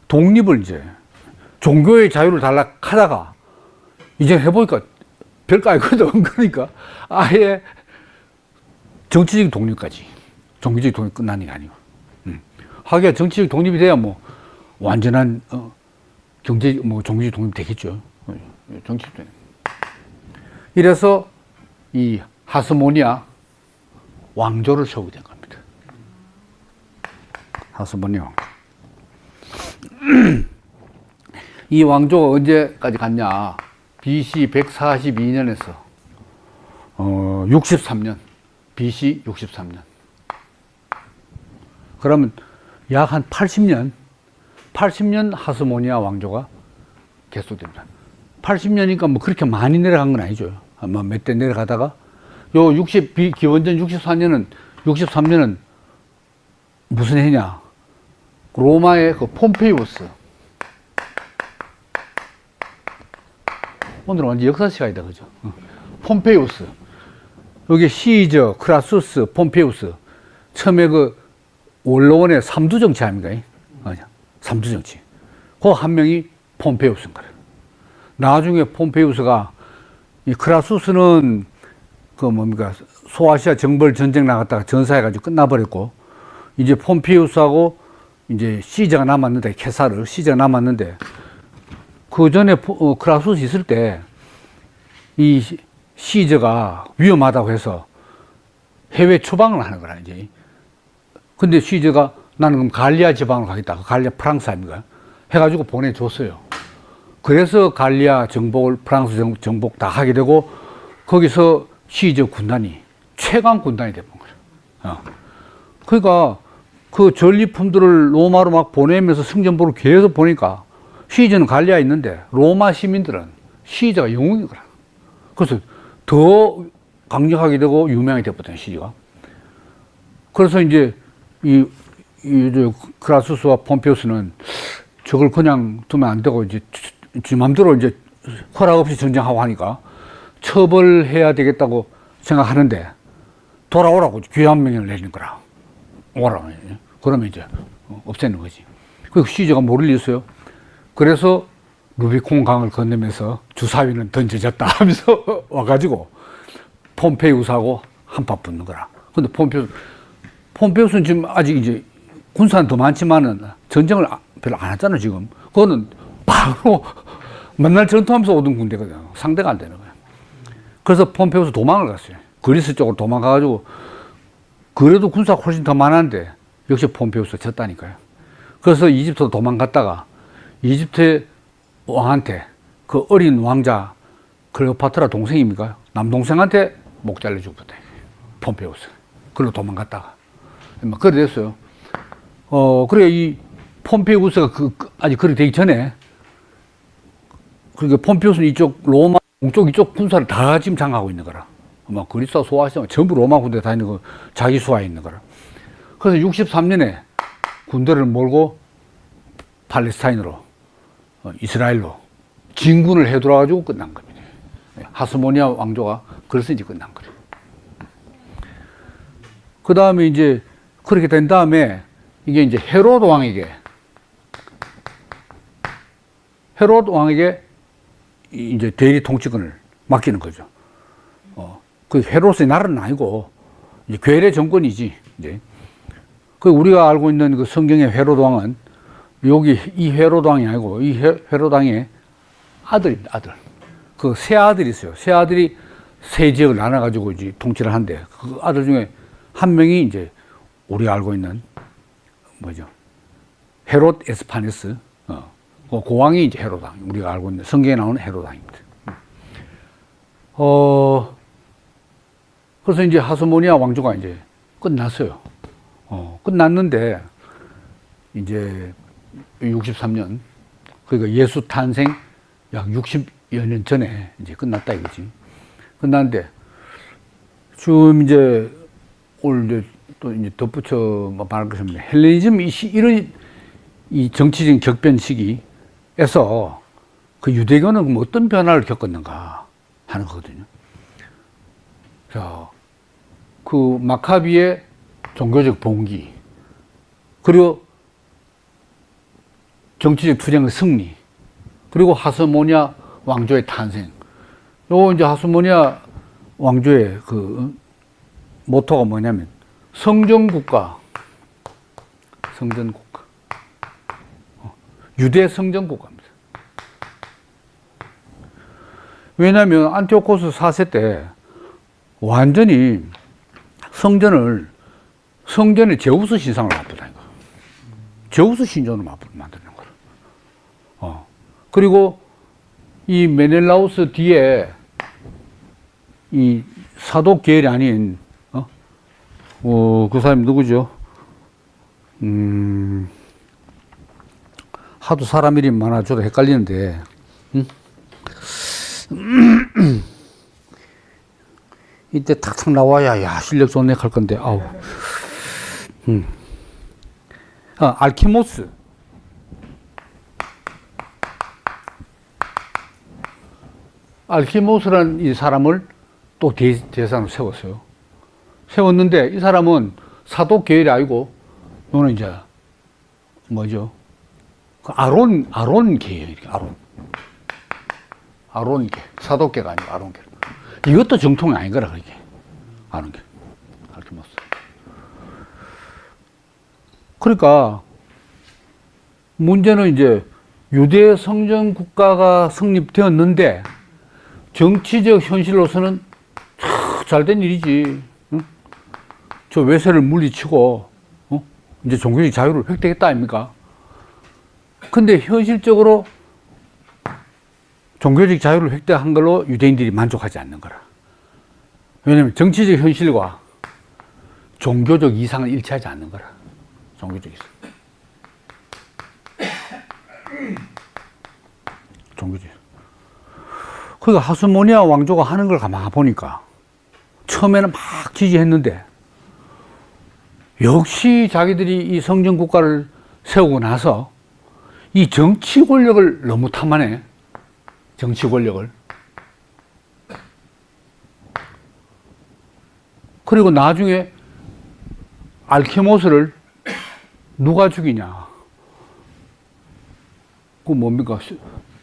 독립을 이제 종교의 자유를 달라 하다가 이제 해보니까 별거 아니거든. 그러니까 아예 정치적 독립까지. 종교적 독립 끝나는 게 아니고. 하기야 정치적 독립이 돼야 뭐 완전한 종교적 독립 되겠죠. 정치적 독립. 이래서 이 하스모니아 왕조를 세우게 된 겁니다. 하스모니아 왕조. 이 왕조가 언제까지 갔냐? BC 142년에서 63년. BC 63년. 그러면 약 한 80년 하스모니아 왕조가 계속됩니다. 80년이니까 뭐 그렇게 많이 내려간 건 아니죠. 아마 몇 대 내려가다가 기원전 63년은 무슨 해냐? 로마의 그 폼페이우스. 오늘은 완전 역사 시간이다, 그죠? 폼페이우스. 여기 시저, 크라수스, 폼페이우스. 처음에 그 원로원의 삼두 정치 아닙니까? 삼두 정치. 그 한 명이 폼페이우스인 거예요. 나중에 폼페이우스가 이 크라수스는 그 뭡니까 소아시아 정벌 전쟁 나갔다가 전사해가지고 끝나버렸고 이제 폼페이우스하고 이제 시저가 남았는데 케사르 시저가 남았는데 그 전에 크라수스 있을 때 이 시저가 위험하다고 해서 해외 추방을 하는 거라 이제. 근데 시저가 나는 그럼 갈리아 지방으로 가겠다. 갈리아 프랑스 아닙니까? 해가지고 보내줬어요. 그래서 갈리아 정복을 프랑스 정복 다 하게 되고 거기서 시저 군단이 최강 군단이 되는 거예요. 그러니까 그 전리품들을 로마로 막 보내면서 승전보를 계속 보니까 시저는 갈리아에 있는데 로마 시민들은 시저가 영웅인 거라. 그래서 더 강력하게 되고 유명하게 됐거든요, 시저가. 그래서 이제 이 크라수스와 폼페이우스는 저걸 그냥 두면 안 되고 이제 지 맘대로 이제 허락 없이 전쟁하고 하니까 처벌해야 되겠다고 생각하는데 돌아오라고 귀환명령을 내리는 거라. 오라. 그러면 이제 없애는 거지. 그 시저가 뭐를 잃었어요? 그래서 루비콘 강을 건너면서 주사위는 던져졌다 하면서 와가지고 폼페이우스하고 한판 붙는 거라. 근데 폼페이우스는 지금 아직 이제 군사는 더 많지만은 전쟁을 별로 안 했잖아, 지금. 그거는 바로 맨날 전투하면서 오던 군대거든. 상대가 안 되는 거야. 그래서 폼페이우스 도망을 갔어요. 그리스 쪽으로 도망가가지고 그래도 군사가 훨씬 더 많았는데 역시 폼페이우스가 졌다니까요. 그래서 이집트로 도망갔다가 이집트 왕한테 그 어린 왕자 클레오파트라 동생입니까? 남동생한테 목 잘려주거든. 폼페이우스. 그걸로 도망갔다가. 그래 됐어요. 그래 이 폼페이우스가 아직 그렇게 되기 전에 그러니까 폼페이우스는 이쪽 로마 동쪽 이쪽 군사를 다 지금 장악하고 있는 거라. 막 그리스와 소아시아 전부 로마 군대 다 있는 거 자기 수하에 있는 거라. 그래서 63년에 군대를 몰고 팔레스타인으로 이스라엘로 진군을 해들어가지고 끝난 겁니다. 하스모니아 왕조가 그래서 이제 끝난 거죠. 그 다음에 이제 그렇게 된 다음에 이게 이제 헤로드 왕에게 이제 대리 통치권을 맡기는 거죠. 그 헤로스의 나라는 아니고 이제 괴뢰 정권이지 이제. 그 우리가 알고 있는 그 성경의 헤로드 왕은 여기 이 헤로드 왕이 아니고 이 헤로드 왕의 아들입니다. 아들. 그 세 아들이 있어요. 세 아들이 세 지역을 나눠가지고 이제 통치를 하는데 그 아들 중에 한 명이 이제 우리가 알고 있는 뭐죠? 헤롯 에스파네스. 그 왕이 이제 헤로드 왕. 우리가 알고 있는 성경에 나오는 헤로드 왕입니다. 그래서 이제 하스모니아 왕조가 이제 끝났어요. 끝났는데 이제 63년 그러니까 예수 탄생 약 60여 년 전에 이제 끝났다 이거지. 끝났는데 지금 이제 오늘 또 이제 덧붙여 말할 것은 헬레니즘 이런 이 정치적인 격변 시기에서 그 유대교는 어떤 변화를 겪었는가 하는 거거든요. 자, 그 마카비의 종교적 봉기, 그리고 정치적 투쟁의 승리, 그리고 하스모니아 왕조의 탄생. 요 이제 하스모니아 왕조의 그 모토가 뭐냐면 성전국가, 유대 성전국가입니다. 왜냐하면 안티오코스 4세 때 완전히 성전의 제우스 신상을 맞붙다니까. 제우스 신전을 만드는 거라. 그리고 이 메넬라우스 뒤에 이 사도 계열이 아닌 그 사람이 누구죠? 하도 사람 이름이 많아져도 헷갈리는데, 이때 탁탁 나와야, 야, 실력 좋네 할 건데, 아우. 알키모스. 알키모스라는 이 사람을 또 대상으로 세웠어요. 세웠는데 이 사람은 사도 계열이 아니고 요는 이제 뭐죠? 그 아론계예요. 이렇게 아론계. 사도계가 아니고 아론계. 이것도 정통이 아닌 거라 그게. 아론계. 알키모스. 그러니까 문제는 이제 유대 성전 국가가 성립되었는데 정치적 현실로서는 잘 된 일이지. 응? 저 외세를 물리치고 이제 종교적 자유를 획득했다 아닙니까? 근데 현실적으로 종교적 자유를 획득한 걸로 유대인들이 만족하지 않는 거라. 왜냐하면 정치적 현실과 종교적 이상을 일치하지 않는 거라. 종교적 이상. 종교적 이상. 그러니까 하스모니아 왕조가 하는 걸 가만 보니까 처음에는 막 지지했는데 역시 자기들이 이 성전 국가를 세우고 나서 이 정치 권력을 너무 탐하네. 정치 권력을. 그리고 나중에 알키모스를 누가 죽이냐. 그 뭡니까?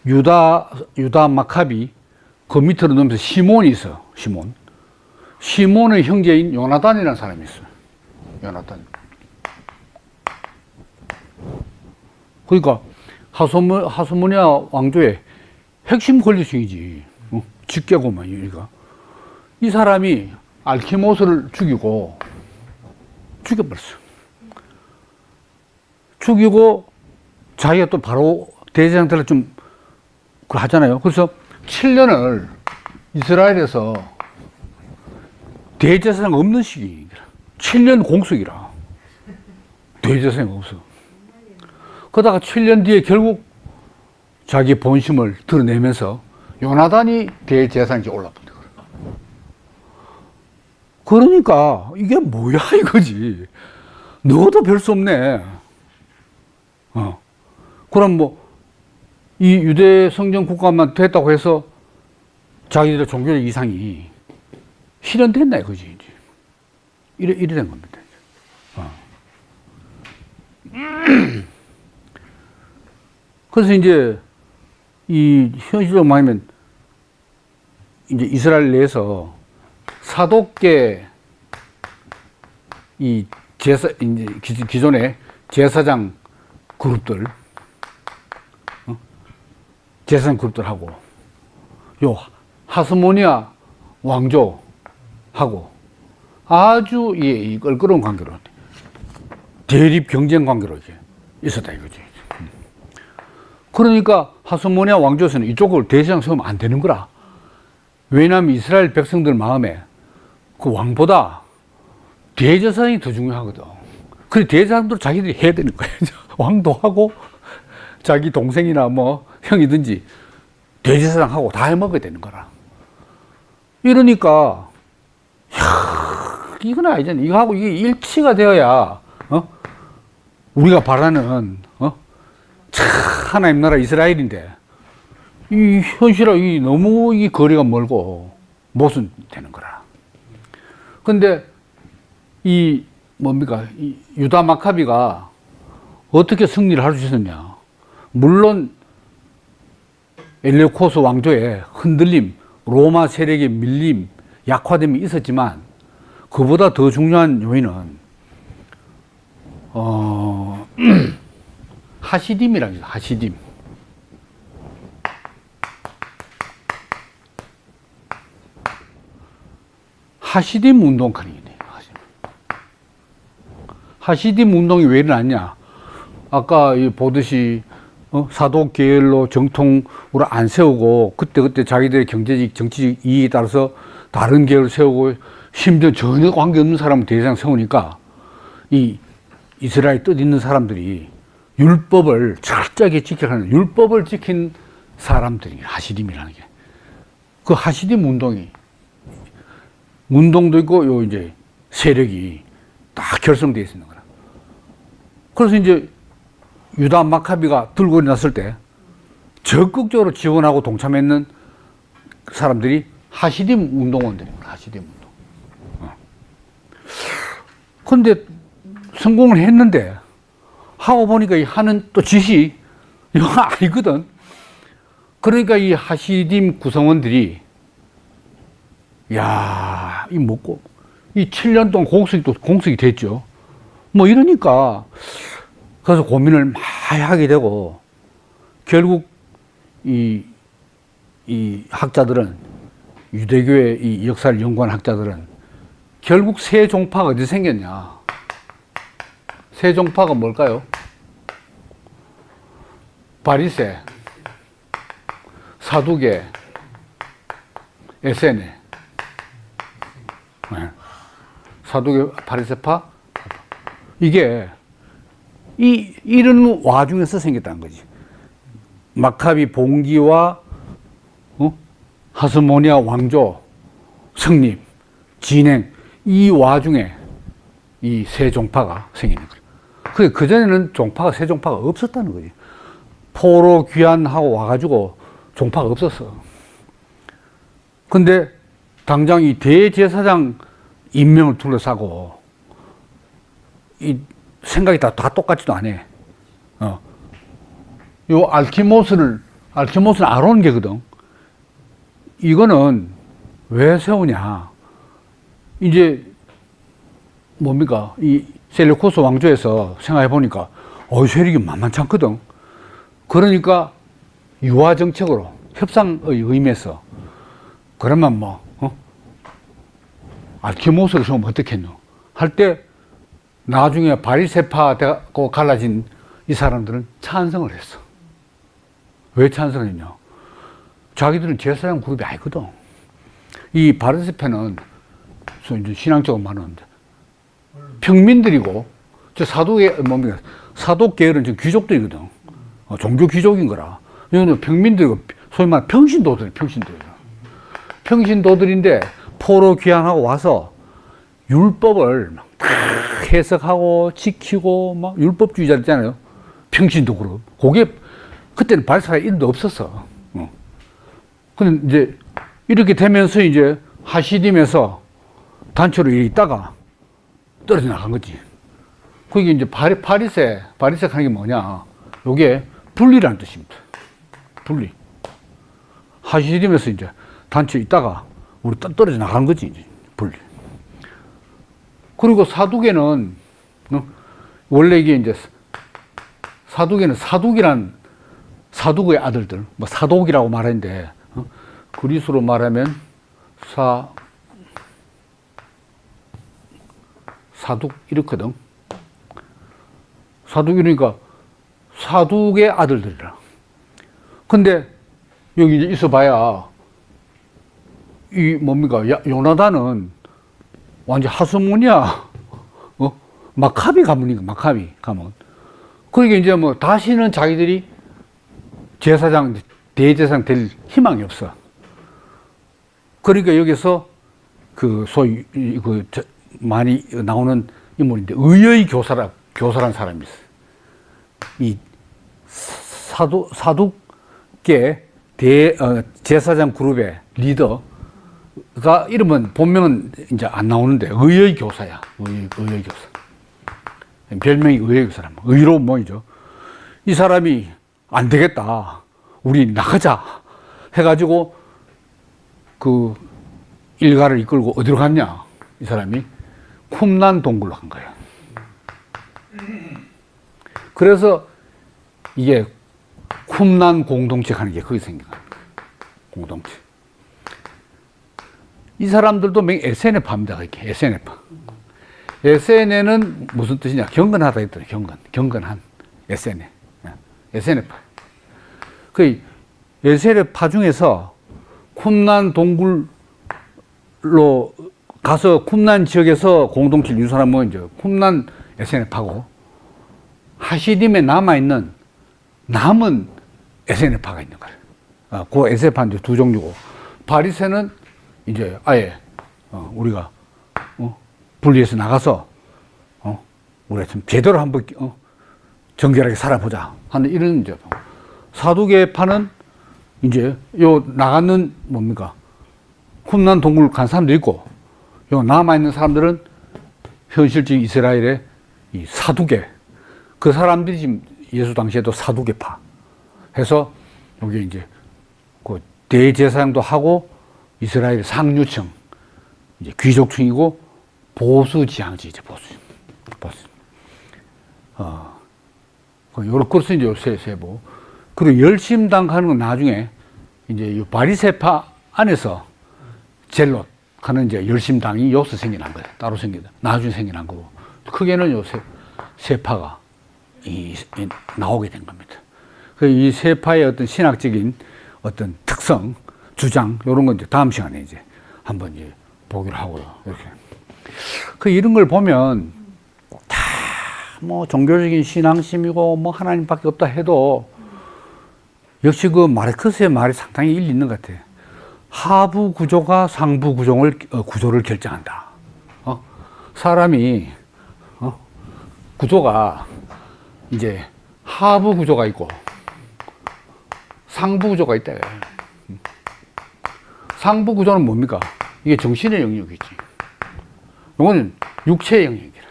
유다 마카비 그 밑으로 넘어서 시몬이 있어. 시몬의 형제인 요나단이라는 사람이 있어요. 요나단. 그러니까 하스모니아 왕조의 핵심 권력층이지. 직계고만 여기가. 이 사람이 알키모스를 죽여버렸어. 죽이고 자기가 또 바로 대제사장들을 좀 하잖아요. 그래서 7년을 이스라엘에서 대제사장 없는 시기. 7년 공석이라. 대제사장 없어. 그러다가 7년 뒤에 결국 자기 본심을 드러내면서 요나단이 대제사장에 올라붙는 거야. 그러니까 이게 뭐야 이거지. 너도 별 수 없네. 그럼 뭐 이 유대 성전 국가만 됐다고 해서 자기들의 종교적 이상이 실현됐나 이거지. 이래 된 겁니다. 그래서 이제 이 현실적으로 말하면 이제 이스라엘 내에서 사독계 이 이제 기존의 제사장 그룹들, 제사장 그룹들하고 요 하스모니아 왕조하고 아주 이 껄끄러운 관계로 대립 경쟁 관계로 이렇게 있었다 이거지. 그러니까 하스모니아 왕조에서는 이쪽을 대제사장 세우면 안 되는 거라. 왜냐하면 이스라엘 백성들 마음에 그 왕보다 대제사장이 더 중요하거든. 그래 대제사장도 자기들이 해야 되는 거야. 왕도 하고 자기 동생이나 뭐 형이든지 대제사장하고 다 해먹어야 되는 거라. 이러니까 이건 아니잖아. 이거하고 이게 일치가 되어야 우리가 바라는 하나님 나라 이스라엘인데 이 현실하고 이 너무 이 거리가 멀고 모순되는 거라. 근데 이 뭡니까? 이 유다 마카비가 어떻게 승리를 할 수 있었냐? 물론 엘레코스 왕조의 흔들림, 로마 세력의 밀림, 약화됨이 있었지만 그보다 더 중요한 요인은 하시딤이라고 해요. 하시딤. 하시딤 운동칼이네. 하시딤 운동이 왜 일어났냐? 아까 보듯이 사도 계열로 정통으로 안 세우고 그때 자기들의 경제적, 정치적 이익에 따라서 다른 계열을 세우고 심지어 전혀 관계없는 사람을 대제사장 세우니까 이 이스라엘 뜻 있는 사람들이 율법을 철저하게 지켜가는 율법을 지킨 사람들이 하시딤이라는 게 그 하시딤 운동도 있고 요 이제 세력이 딱 결성되어 있는 거라. 그래서 이제 유다 마카비가 들고 일어났을 때 적극적으로 지원하고 동참했는 사람들이 하시딤 운동원들입니다. 하시딤 운동. 그런데 성공을 했는데, 하고 보니까 이 하는 또 짓이 이거 아니거든. 그러니까 이 하시딤 구성원들이, 야, 이 먹고, 이 7년 동안 공석이 됐죠. 뭐 이러니까, 그래서 고민을 많이 하게 되고, 결국 이 학자들은, 유대교의 이 역사를 연구한 학자들은, 결국 세 종파가 어디 생겼냐. 세 종파가 뭘까요? 바리새, 사두개, 에세네. 네. 사두개, 바리새파. 이게 이런 와중에서 생겼다는 거지. 마카비 봉기와 하스모니아 왕조 성립, 진행, 이 와중에 이 세 종파가 생기는 거예요. 그전에는 세 종파가 없었다는 거지. 포로 귀환하고 와가지고 종파가 없었어. 근데 당장 이 대제사장 임명을 둘러싸고, 이 생각이 다 똑같지도 않아. 요 알키모스는 아론 게거든. 이거는 왜 세우냐. 이제 뭡니까? 이 셀루코스 왕조에서 생각해 보니까 세력이 만만치 않거든. 그러니까 유화 정책으로 협상의 의미에서, 그러면 알키모스를 세우면 어떻겠노? 할 때 나중에 바리새파하고 갈라진 이 사람들은 찬성을 했어. 왜 찬성했냐? 자기들은 제사장 그룹이 아니거든. 이 바리새파는 신앙적으로 말하는데 평민들이고, 저 사독 계열은 지금 귀족들이거든. 종교 귀족인 거라. 이거는 평민들이고, 소위 말하는 평신도들인데 포로 귀환하고 와서 율법을 막 다 해석하고 지키고 막 율법주의자잖아요. 평신도 그룹. 그게 그때는 바리새파가 이름도 없었어. 근데 이제 이렇게 되면서 이제 하시딤에서 단체로 있다가 떨어져 나간 거지. 그게 이제 바리새 하는 게 뭐냐? 요게 분리라는 뜻입니다. 분리. 하시딤에서 이제 단체 있다가 우리 떨어져 나간 거지, 이제. 분리. 그리고 사두개는, 원래 이게 이제 사두개는 사두구의 아들들, 사독이라고 말하는데, 그리스로 말하면 사둑 이렇거든. 사둑이니까 사둑의 아들들이라. 근데 여기 이제 있어봐야 이 뭡니까? 요나단은 완전 하스모니아, 마카비 가문인가, 마카비 가문. 그러니까 이제 다시는 자기들이 대제사장 될 희망이 없어. 그러니까 여기서 소위 많이 나오는 인물인데, 의의 교사란 사람이 있어. 이 사둑계 제사장 그룹의 리더가 이름은 본명은 이제 안 나오는데 의의 교사야. 의의 교사. 별명이 의의 교사란 말이야. 의로운 모이죠. 이 사람이 안 되겠다. 우리 나가자. 해가지고 그 일가를 이끌고 어디로 갔냐? 이 사람이 쿰난 동굴로 간 거야. 그래서 이게 쿰난 공동체 하는 게 거기 생긴 거야. 공동체. 이 사람들도 에세네파입니다. 이렇게 에세네파. 에세네는 무슨 뜻이냐? 경건하다 했더니 경건한 에세네. 에세네파. 그 에세네파 중에서 쿰난 동굴로 가서 쿰난 지역에서 공동체를 이룬 사람은 이제 쿰난 에세네파고, 하시딤에 남은 에세네파가 있는 거예요. 그 에세네파는 이제 두 종류고, 바리새는 이제 아예 우리가 분리해서 나가서 우리가 좀 제대로 한번 정결하게 살아보자 하는 이런 이제 사두개파는 이제 요 나가는 뭡니까? 쿰난 동굴 간 사람도 있고, 요 남아 있는 사람들은 현실적인 이스라엘의 이 사두개, 그 사람들이 지금 예수 당시에도 사두개파 해서 여기 이제 그 대제사장도 하고 이스라엘 상류층, 이제 귀족층이고 보수 지향지 이제 보수. 그래서 이제 세부. 그리고 열심당 하는 건 나중에 이제 바리새파 안에서 젤롯 하는 이제 열심당이 여기서 생겨난 거예요. 따로 나중에 생겨난 거고. 크게는 요 세 파가 나오게 된 겁니다. 이 세 파의 어떤 신학적인 어떤 특성, 주장, 이런 건 이제 다음 시간에 이제 한번 이제 보기로 하고요. 이렇게. 이런 걸 보면 다 뭐 종교적인 신앙심이고 뭐 하나님밖에 없다 해도 역시 그 마르크스의 말이 상당히 일리 있는 것 같아요. 하부 구조가 상부 구조를 결정한다. 사람이 구조가 이제 하부 구조가 있고 상부 구조가 있다. 상부 구조는 뭡니까? 이게 정신의 영역이지. 이거는 육체의 영역이라.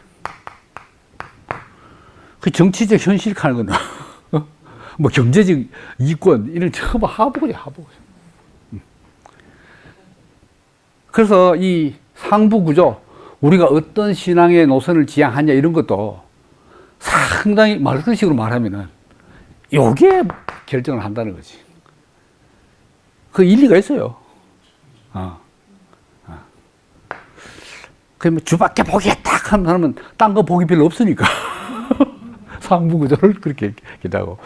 그 정치적 현실 하는 거는 뭐 경제적 이권 이런 전부 하부구조, 하부구조. 그래서 이 상부 구조, 우리가 어떤 신앙의 노선을 지향하냐 이런 것도 상당히 마르크스식으로 말하면은 요게 결정을 한다는 거지. 그 일리가 있어요. 그러면 주밖에 보기에 딱 하면 딴 거 보기 별로 없으니까. 상부 구조를 그렇게 기다고.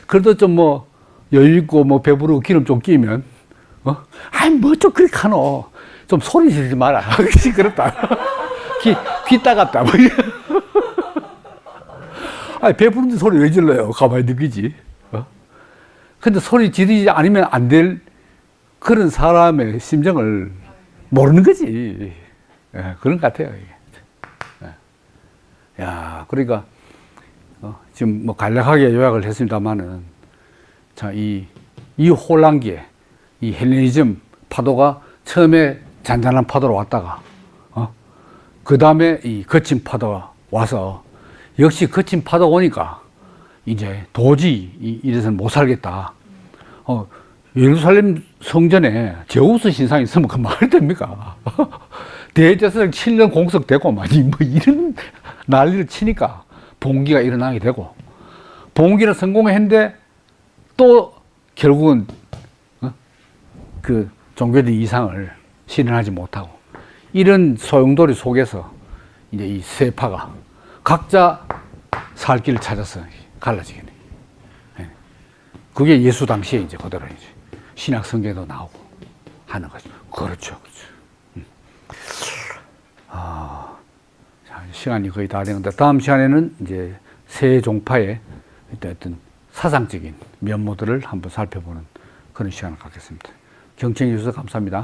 그래도 좀 뭐 여유 있고 뭐 배부르고 기름 좀 끼면, 아이 뭐 좀 그렇게 하노. 좀 소리 지르지 마라. 그렇다. 귀 따갑다. 뭐. 아니 배부른데 소리 왜 질러요? 가만히 느끼지. 근데 소리 지르지 않으면 안 될 그런 사람의 심정을 모르는 거지. 그런 것 같아요. 이게. 야, 그러니까 지금 뭐 간략하게 요약을 했습니다만은, 자, 이 혼란기에 이 헬레니즘 파도가 처음에 잔잔한 파도로 왔다가, 그 다음에 이 거친 파도가 와서, 역시 거친 파도가 오니까 이제 도저히 이래서는 못 살겠다. 예루살렘 성전에 제우스 신상이 있으면 그 말이 됩니까? 대제사장 7년 공석되고 뭐 이런 난리를 치니까 봉기가 일어나게 되고, 봉기는 성공했는데 또 결국은 그 종교적 이상을 실현하지 못하고, 이런 소용돌이 속에서 이제 이 세 파가 각자 살 길을 찾아서 갈라지게 돼. 그게 예수 당시에 이제 그대로 이제 신약 성경에도 나오고 하는 거죠. 그렇죠. 자, 시간이 거의 다 되는데, 다음 시간에는 이제 세 종파의 어떤 사상적인 면모들을 한번 살펴보는 그런 시간을 갖겠습니다. 경청해 주셔서 감사합니다.